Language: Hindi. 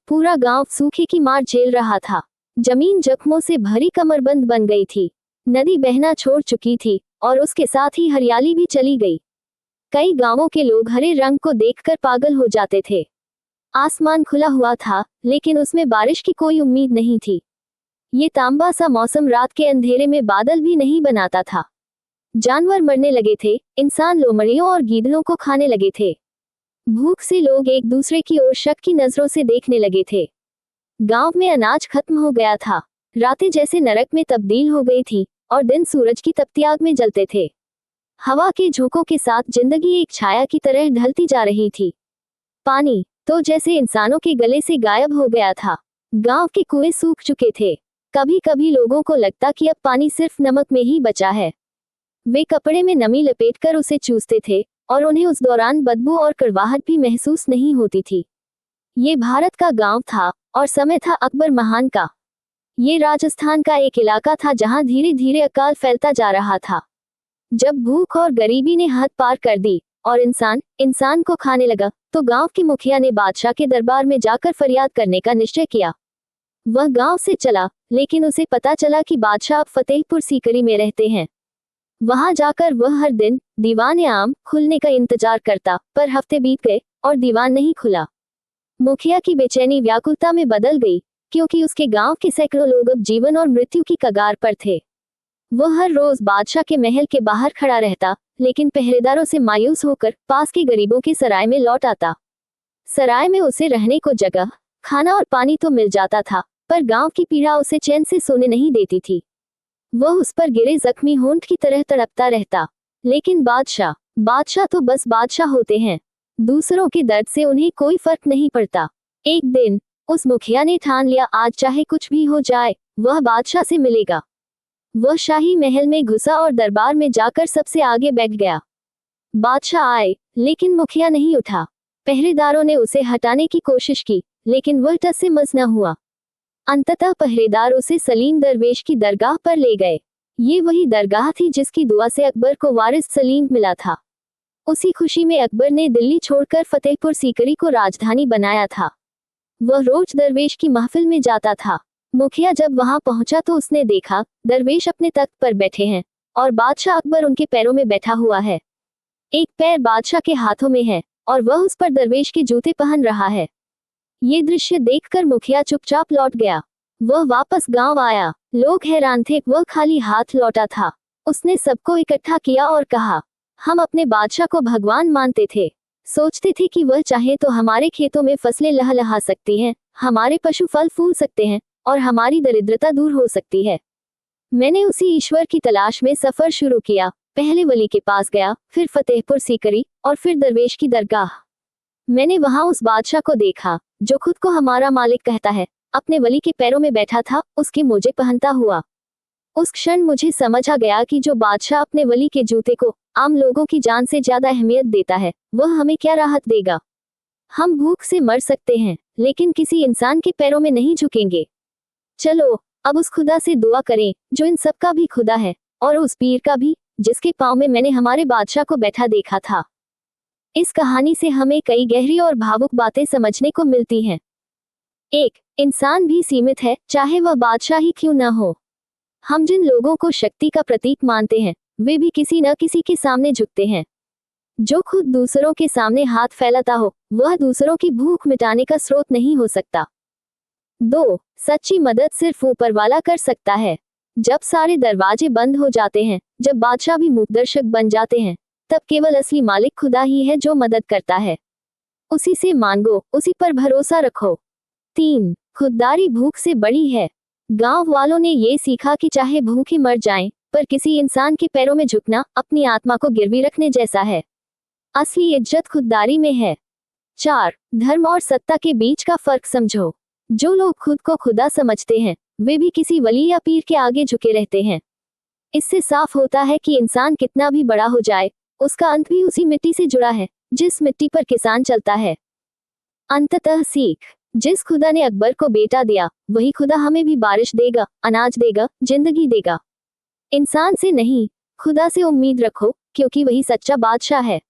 पूरा गांव सूखे की मार झेल रहा था। जमीन जख्मों से भरी कमरबंद बन गई थी। नदी बहना छोड़ चुकी थी और उसके साथ ही हरियाली भी चली गई। कई गांवों के लोग हरे रंग को देखकर पागल हो जाते थे। आसमान खुला हुआ था, लेकिन उसमें बारिश की कोई उम्मीद नहीं थी। ये तांबा सा मौसम रात के अंधेरे में बादल भी नहीं बनाता था। जानवर मरने लगे थे, इंसान लोमड़ियों और गीदड़ों को खाने लगे थे। भूख से लोग एक दूसरे की ओर शक की नजरों से देखने लगे थे। गांव में अनाज खत्म हो गया था। रातें जैसे नरक में तब्दील हो गई थी और दिन सूरज की तपती आग में जलते थे। हवा के झोंकों के साथ जिंदगी एक छाया की तरह ढलती जा रही थी। पानी तो जैसे इंसानों के गले से गायब हो गया था। गांव के कुएं सूख चुके थे। कभी कभी लोगों को लगता कि अब पानी सिर्फ नमक में ही बचा है। वे कपड़े में नमी लपेटकर उसे चूसते थे और उन्हें उस दौरान बदबू और कड़वाहट भी महसूस नहीं होती थी। ये भारत का गांव था और समय था अकबर महान का। ये राजस्थान का एक इलाका था जहां धीरे धीरे अकाल फैलता जा रहा था। जब भूख और गरीबी ने हद पार कर दी और इंसान को खाने लगा, तो गांव के मुखिया ने बादशाह के दरबार में जाकर फरियाद करने का निश्चय किया। वह गांव से चला, लेकिन उसे पता चला कि बादशाह अब फतेहपुर सीकरी में रहते हैं। वहां जाकर वह हर दिन दीवान आम खुलने का इंतजार करता, पर हफ्ते बीत गए और दीवान नहीं खुला। मुखिया की बेचैनी व्याकुलता में बदल गई, क्योंकि उसके गांव के सैकड़ों लोग अब जीवन और मृत्यु की कगार पर थे। वह हर रोज बादशाह के महल के बाहर खड़ा रहता, लेकिन पहरेदारों से मायूस होकर पास के गरीबों के सराय में लौट आता। सराय में उसे रहने को जगह, खाना और पानी तो मिल जाता था, पर गांव की पीड़ा उसे चैन से सोने नहीं देती थी। वह उस पर गिरे जख्मी होंठ की तरह तड़पता रहता। लेकिन बादशाह तो बस बादशाह होते हैं। दूसरों के दर्द से उन्हें कोई फर्क नहीं पड़ता। एक दिन उस मुखिया ने ठान लिया, आज चाहे कुछ भी हो जाए वह बादशाह से मिलेगा। वह शाही महल में घुसा और दरबार में जाकर सबसे आगे बैठ गया। बादशाह आए, लेकिन मुखिया नहीं उठा। पहरेदारों ने उसे हटाने की कोशिश की, लेकिन वह टस से मस न हुआ। अंततः पहरेदार उसे सलीम दरवेश की दरगाह पर ले गए। ये वही दरगाह थी जिसकी दुआ से अकबर को वारिस सलीम मिला था। उसी खुशी में अकबर ने दिल्ली छोड़कर फतेहपुर सीकरी को राजधानी बनाया था। वह रोज दरवेश की महफिल में जाता था। मुखिया जब वहां पहुंचा तो उसने देखा, दरवेश अपने तख्त पर बैठे हैं और बादशाह अकबर उनके पैरों में बैठा हुआ है। एक पैर बादशाह के हाथों में है और वह उस पर दरवेश के जूते पहन रहा है। ये दृश्य देखकर मुखिया चुपचाप लौट गया। वह वापस गांव आया। लोग हैरान थे, वह खाली हाथ लौटा था। उसने सबको इकट्ठा किया और कहा, हम अपने बादशाह को भगवान मानते थे। सोचते थे कि वह चाहे तो हमारे खेतों में फसलें लहलहा सकती हैं, हमारे पशु फल फूल सकते हैं और हमारी दरिद्रता दूर हो सकती है। मैंने उसी ईश्वर की तलाश में सफर शुरू किया। पहले वली के पास गया, फिर फतेहपुर सीकरी और फिर दरवेश की दरगाह। मैंने वहां उस बादशाह को देखा जो खुद को हमारा मालिक कहता है, अपने वली के पैरों में बैठा था, उसके मोजे पहनता हुआ। उस क्षण मुझे समझ आ गया कि जो बादशाह अपने वली के जूते को आम लोगों की जान से ज्यादा अहमियत देता है, वह हमें क्या राहत देगा। हम भूख से मर सकते हैं, लेकिन किसी इंसान के पैरों में नहीं झुकेंगे। चलो अब उस खुदा से दुआ करें जो इन सब का भी खुदा है, और उस पीर का भी, जिसके पांव में मैंने हमारे बादशाह को बैठा देखा था। इस कहानी से हमें कई गहरी और भावुक बातें समझने को मिलती हैं। 1. इंसान भी सीमित है, चाहे वह बादशाह ही क्यों न हो। हम जिन लोगों को शक्ति का प्रतीक मानते हैं, वे भी किसी न किसी के सामने झुकते हैं। जो खुद दूसरों के सामने हाथ फैलाता हो, वह दूसरों की भूख मिटाने का स्रोत नहीं हो सकता। 2. सच्ची मदद सिर्फ ऊपर वाला कर सकता है। जब सारे दरवाजे बंद हो जाते हैं, जब बादशाह भी मूकदर्शक बन जाते हैं, तब केवल असली मालिक खुदा ही है जो मदद करता है। उसी से मांगो, उसी पर भरोसा रखो। 3. खुददारी भूख से बड़ी है। गांव वालों ने ये सीखा कि चाहे भूखे मर जाएं, पर किसी इंसान के पैरों में झुकना अपनी आत्मा को गिरवी रखने जैसा है। असली इज्जत खुददारी में है। 4. धर्म और सत्ता के बीच का फर्क समझो। जो लोग खुद को खुदा समझते हैं, वे भी किसी वली या पीर के आगे झुके रहते हैं। इससे साफ होता है कि इंसान कितना भी बड़ा हो जाए, उसका अंत भी उसी मिट्टी से जुड़ा है जिस मिट्टी पर किसान चलता है। अंततः सीख, जिस खुदा ने अकबर को बेटा दिया, वही खुदा हमें भी बारिश देगा, अनाज देगा, जिंदगी देगा। इंसान से नहीं, खुदा से उम्मीद रखो, क्योंकि वही सच्चा बादशाह है।